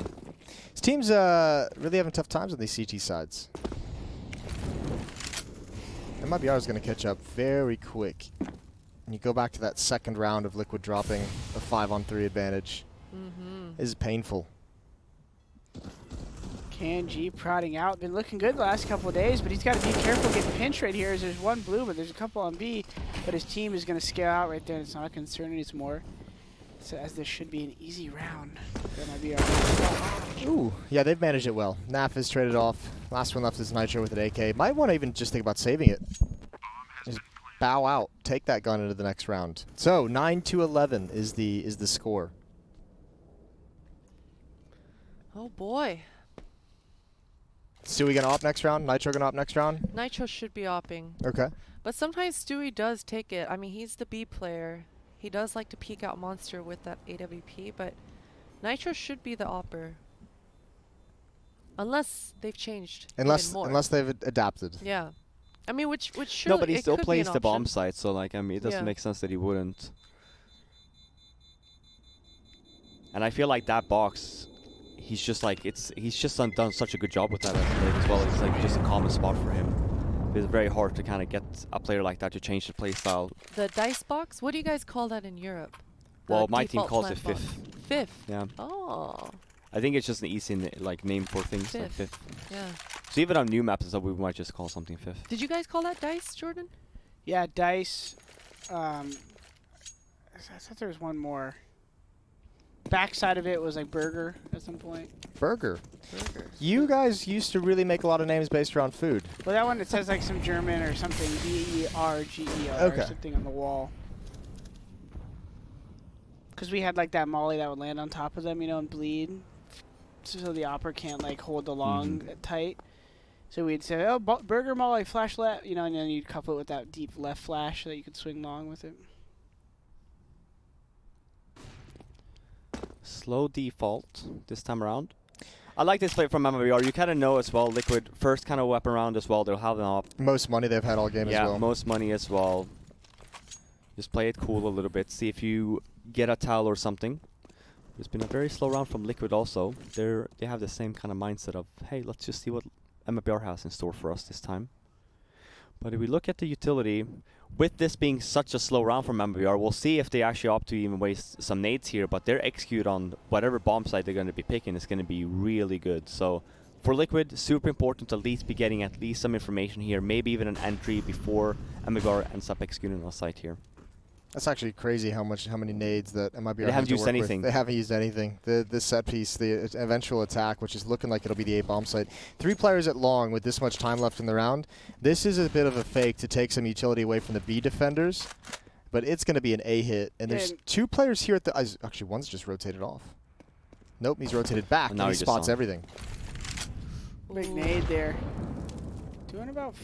These teams really having tough times on these CT sides. MIBR is going to catch up very quick. And you go back to that second round of Liquid dropping a 5-on-3 advantage. This is painful. KNG prodding out. Been looking good the last couple of days, but he's got to be careful getting pinched right here as there's one blue, but there's a couple on B. But his team is going to scale out right there, and it's not a concern anymore. So as this should be an easy round. That might be our Ooh, yeah, they've managed it well. Naf is traded off. Last one left is Nitro with an AK. Might want to even just think about saving it. Just bow out. Take that gun into the next round. So 9-11 is the score. Oh boy. Stewie gonna op next round? Nitro gonna op next round? Nitro should be opping. Okay. But sometimes Stewie does take it. I mean, he's the B player. He does like to peek out Monster with that AWP, but Nitro should be the opper. Unless they've changed even more. Unless they've adapted. Yeah. I mean, which should No, but he it still could be plays an the bomb option. site, so like, I mean, it doesn't Yeah. make sense that he wouldn't. And I feel like that box, he's just like, he's just done such a good job with that as well. It's like just a common spot for him. It's very hard to kind of get a player like that to change the play style. The dice box? What do you guys call that in Europe? Well, The my team default calls it plant box. fifth. Fifth? Yeah. Oh. I think it's just an easy like name for things like Fifth. fifth. Yeah. So even on new maps and stuff, we might just call something fifth. Did you guys call that dice, Jordan? Yeah, dice. I thought there was one more. Backside of it was like burger at some point. Burger. Burger. You guys used to really make a lot of names based around food. Well, that one it says like some German or something. BERGER Okay. or something on the wall. Because we had like that molly that would land on top of them, you know, and bleed. So the opera can't like hold the long tight. So we'd say, oh, burger molly, flash left, you know, and then you'd couple it with that deep left flash so that you could swing long with it. Slow default this time around. I like this play from MIBR. You kind of know as well, Liquid, first kind of weapon round as well. They'll have them up. Most money they've had all game as well. Yeah, most money as well. Just play it cool a little bit. See if you get a towel or something. It's been a very slow round from Liquid also. They have the same kind of mindset of, hey, let's just see what MIBR has in store for us this time. But if we look at the utility, with this being such a slow round from MIBR, we'll see if they actually opt to even waste some nades here, but their execute on whatever bomb site they're going to be picking is going to be really good. So for Liquid, super important to at least be getting at least some information here, maybe even an entry before MIBR ends up executing on a site here. That's actually crazy how many nades that MIBR They has haven't to used work anything. with. They haven't used anything. The set piece, the eventual attack, which is looking like it'll be the A bomb site. 3 players at long with this much time left in the round. This is a bit of a fake to take some utility away from the B defenders, but it's going to be an A hit. And there's 2 players here at the. Actually, one's just rotated off. Nope, he's rotated back, and he spots everything. Big nade there. Doing about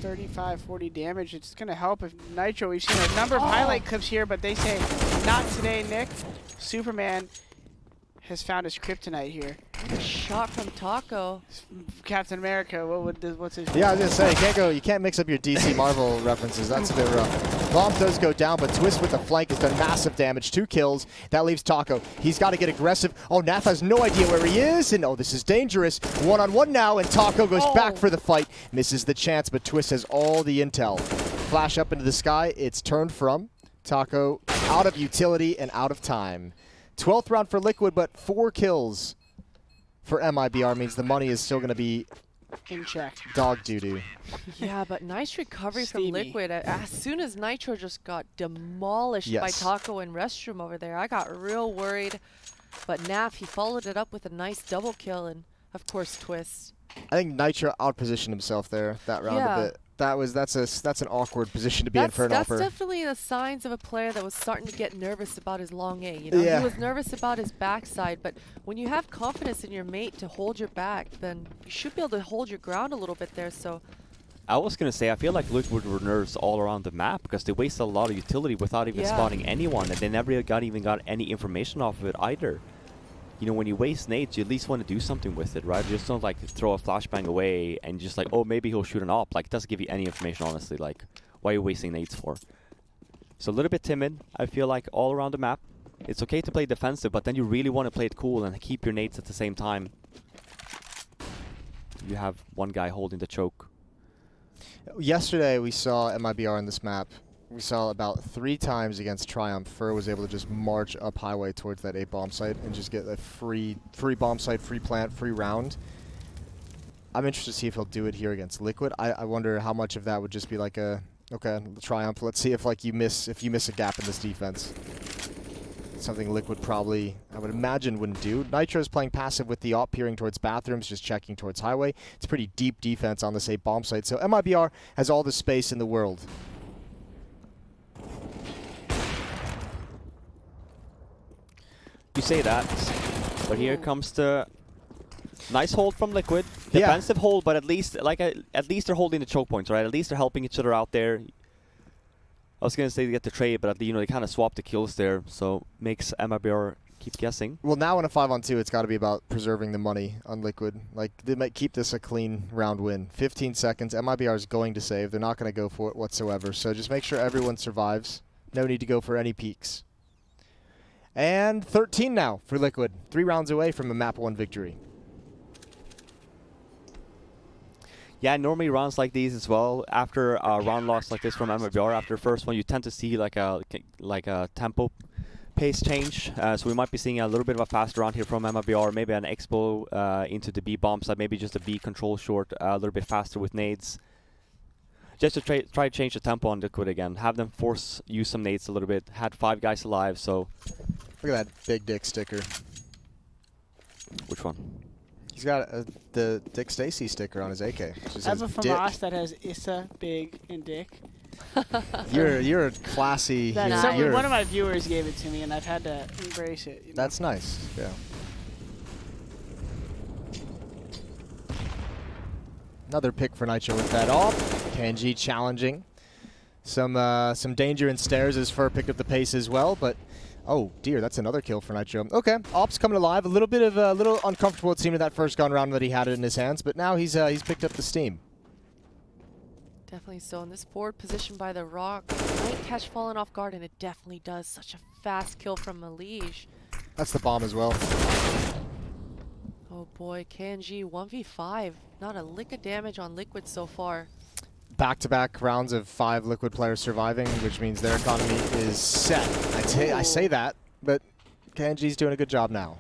35, 40 damage. It's going to help if Nitro, we've seen a number of highlight clips here, but they say, not today, Nick. Superman has found his kryptonite here. What a shot from Taco. Captain America, what's his Yeah, I was going to say, you can't mix up your DC Marvel references. That's a bit rough. Bomb does go down, but Twist with the flank has done massive damage. 2 kills. That leaves Taco. He's got to get aggressive. Oh, Naf has no idea where he is, and oh, this is dangerous. 1-on-1 now, and Taco goes back for the fight. Misses the chance, but Twist has all the intel. Flash up into the sky. It's turned from Taco out of utility and out of time. 12th round for Liquid, but 4 kills for MIBR means the money is still going to be in check. Dog doo-doo. Yeah, but nice recovery from Liquid. As soon as Nitro just got demolished by Taco and Restroom over there, I got real worried. But Naf, he followed it up with a nice double kill, and of course Twist. I think Nitro outpositioned himself there that round a bit. That's an awkward position to be in for an offer. That's definitely the signs of a player that was starting to get nervous about his long A. You know, he was nervous about his backside, but when you have confidence in your mate to hold your back, then you should be able to hold your ground a little bit there. So I was going to say, I feel like Liquid were nerves all around the map because they wasted a lot of utility without even spotting anyone, and they never even got any information off of it either. You know, when you waste nades, you at least want to do something with it, right? You just don't like throw a flashbang away and just like, oh, maybe he'll shoot an op. Like, it doesn't give you any information, honestly. Like, why are you wasting nades for? So a little bit timid, I feel like, all around the map. It's okay to play defensive, but then you really want to play it cool and keep your nades at the same time. You have one guy holding the choke. Yesterday, we saw MIBR on this map. We saw about 3 times against Triumph, Fur was able to just march up highway towards that A bomb site and just get a free bomb site, free plant, free round. I'm interested to see if he'll do it here against Liquid. I wonder how much of that would just be like okay, Triumph, let's see if you miss a gap in this defense. Something Liquid probably, I would imagine, wouldn't do. Nitro's playing passive with the op peering towards bathrooms, just checking towards highway. It's pretty deep defense on this A bomb site, so MIBR has all the space in the world. You say that, but here comes the nice hold from Liquid. Defensive hold, but at least they're holding the choke points, right? At least they're helping each other out there. I was gonna say they get the trade, but they kind of swap the kills there, so makes MIBR keep guessing. Well, now in a 5-on-2, it's got to be about preserving the money on Liquid. Like, they might keep this a clean round win. 15 seconds. MIBR is going to save. They're not going to go for it whatsoever. So just make sure everyone survives. No need to go for any peaks. And 13 now for Liquid. 3 rounds away from a map 1 victory. Yeah, normally rounds like these as well. After a round loss like this from MIBR, after the first one, you tend to see like a tempo pace change. So we might be seeing a little bit of a faster round here from MIBR. Maybe an expo into the B bomb side. Maybe just a B control short, a little bit faster with nades. Just to try to change the tempo on Liquid again. Have them use some nades a little bit. Had 5 guys alive, so... Look at that big dick sticker. Which one? He's got the Dick Stacy sticker on his AK. I have a FAMAS that has Issa, Big, and Dick. You're a classy... One of my viewers gave it to me, and I've had to embrace it. You know? That's nice, yeah. Another pick for Nitro with that off. Kanji challenging. Some danger in stairs as Fur picked up the pace as well, but oh dear, that's another kill for Nitro. Okay, Ops coming alive. A little uncomfortable it seemed in that first gun round that he had it in his hands, but now he's picked up the steam. Definitely so. In this forward position by the rock, might catch falling off guard, and it definitely does. Such a fast kill from Malige. That's the bomb as well. Oh boy, Kanji 1v5. Not a lick of damage on Liquid so far. Back-to-back rounds of 5 Liquid players surviving, which means their economy is set. I say that, but Kanji's doing a good job now.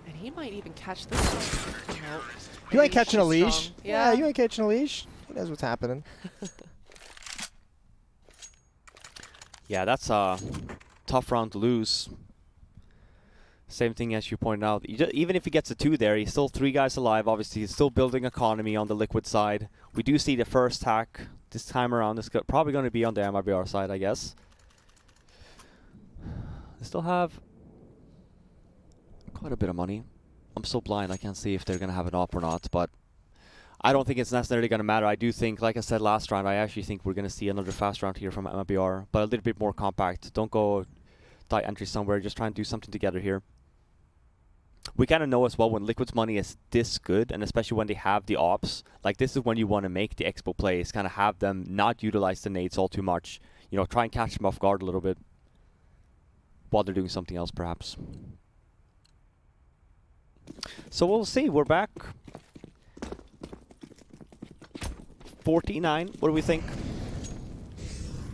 And he might even catch this one. Nope. You ain't catching a leash. Strong. Yeah, you ain't catching a leash. He knows what's happening. Yeah, that's a tough round to lose. Same thing as you pointed out. Even if he gets a 2 there, he's still 3 guys alive. Obviously, he's still building economy on the Liquid side. We do see the first hack this time around. It's probably going to be on the MIBR side, I guess. They still have quite a bit of money. I'm so blind, I can't see if they're going to have an op or not, but I don't think it's necessarily going to matter. I do think, like I said last round, I actually think we're going to see another fast round here from MIBR, but a little bit more compact. Don't go tight entry somewhere, just try and do something together here. We kind of know as well when Liquid's money is this good, and especially when they have the ops, like this is when you want to make the expo plays, kind of have them not utilize the nades all too much. You know, try and catch them off guard a little bit while they're doing something else perhaps. So we'll see, we're back. 49, what do we think?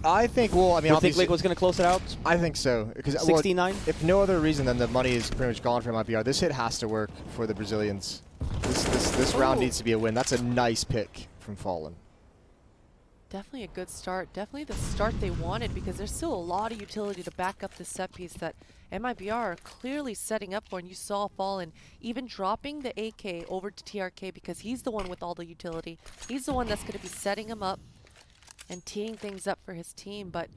I think, well, I mean, you think Liquid's going to close it out? I think so. 69? Well, if no other reason than the money is pretty much gone from MIBR, this hit has to work for the Brazilians. This round needs to be a win. That's a nice pick from Fallen. Definitely a good start. Definitely the start they wanted, because there's still a lot of utility to back up this set piece that MIBR are clearly setting up for. And you saw Fallen even dropping the AK over to TRK because he's the one with all the utility. He's the one that's going to be setting him up and teeing things up for his team. But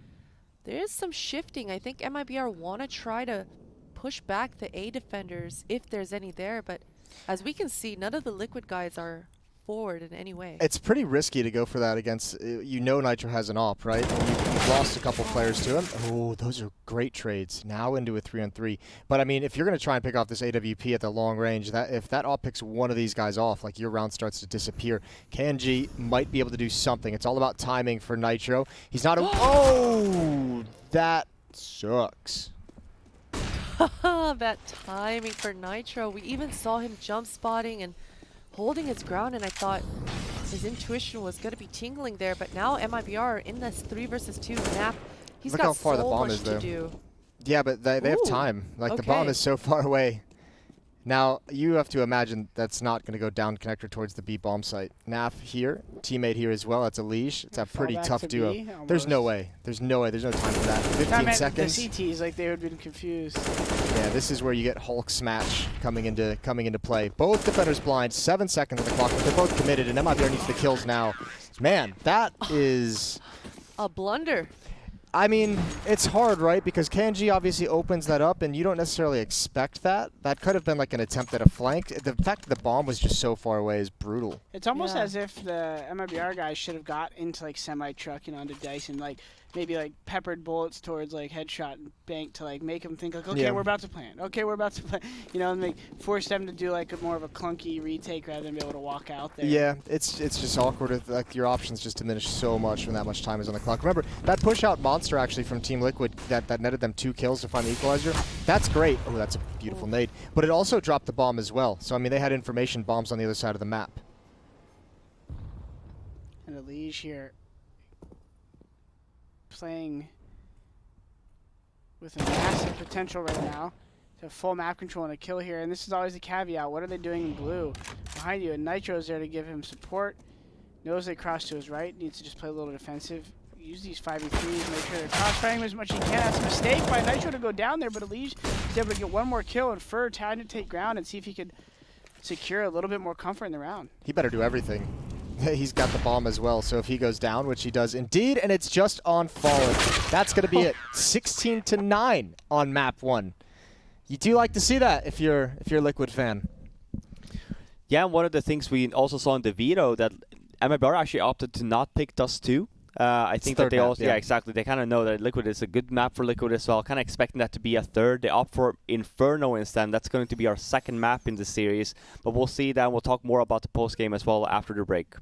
there is some shifting. I think MIBR want to try to push back the A defenders if there's any there. But as we can see, none of the Liquid guys are forward in any way. It's pretty risky to go for that against, you know, Nitro has an op, right? And you've lost a couple players to him. Oh, those are great trades. Now into a 3-on-3. But I mean, if you're going to try and pick off this AWP at the long range, that if that op picks one of these guys off, like your round starts to disappear. KNG might be able to do something. It's all about timing for Nitro. He's not a... Oh, that sucks. That timing for Nitro. We even saw him jump spotting and holding his ground, and I thought his intuition was going to be tingling there, but now MIBR in this 3 versus 2 map, he's Look got how far the so bomb much is, to though. do. Yeah, but they have time. Like, the bomb Okay. is so far away. Now, you have to imagine that's not going to go down connector towards the B bomb site. Naf here, teammate here as well. That's a leash. It's a Fall pretty back tough to duo. B, There's no almost. way. There's no way. There's no time for that. I 15 meant seconds. the CTs, like they would have been confused. Yeah, this is where you get Hulk smash coming into play. Both defenders blind. 7 seconds on the clock, but they're both committed, and MIBR needs the kills now. Man, that is... A blunder. I mean, it's hard, right? Because KNG obviously opens that up, and you don't necessarily expect that. That could have been like an attempt at a flank. The fact that the bomb was just so far away is brutal. It's almost Yeah. as if the MIBR guys should have got into like semi-truck, you know, onto Dice and like maybe like peppered bullets towards like headshot and bank to like make them think like, okay, Yeah. we're about to plant. Okay, we're about to plant. You know, and like force them to do like a more of a clunky retake rather than be able to walk out there. Yeah, it's just awkward. Like, your options just diminish so much when that much time is on the clock. Remember, that push-out monster actually from Team Liquid that netted them 2 kills to find the equalizer. That's great. Oh, that's a beautiful nade. But it also dropped the bomb as well. So, I mean, they had information bombs on the other side of the map. And the Liege here playing with a massive potential right now to have full map control and a kill here. And this is always the caveat. What are they doing in blue? Behind you, and Nitro's there to give him support. Knows they cross to his right. Needs to just play a little defensive. Use these 5v3s, make sure they're cross-firing as much as he can. That's a mistake by Nitro to go down there, but Elige is able to get one more kill, and Fur trying to take ground and see if he could secure a little bit more comfort in the round. He better do everything. He's got the bomb as well, so if he goes down, which he does indeed, and it's just on Fallen. That's going to be it. 16-9 on map 1. You do like to see that if you're a Liquid fan. Yeah, and one of the things we also saw in the veto that MIBR actually opted to not pick Dust 2. I think that third they map, also, yeah. yeah, exactly. They kind of know that Liquid is a good map for Liquid as well. Kind of expecting that to be a third. They opt for Inferno instead. That's going to be our second map in the series. But we'll see that. We'll talk more about the post game as well after the break.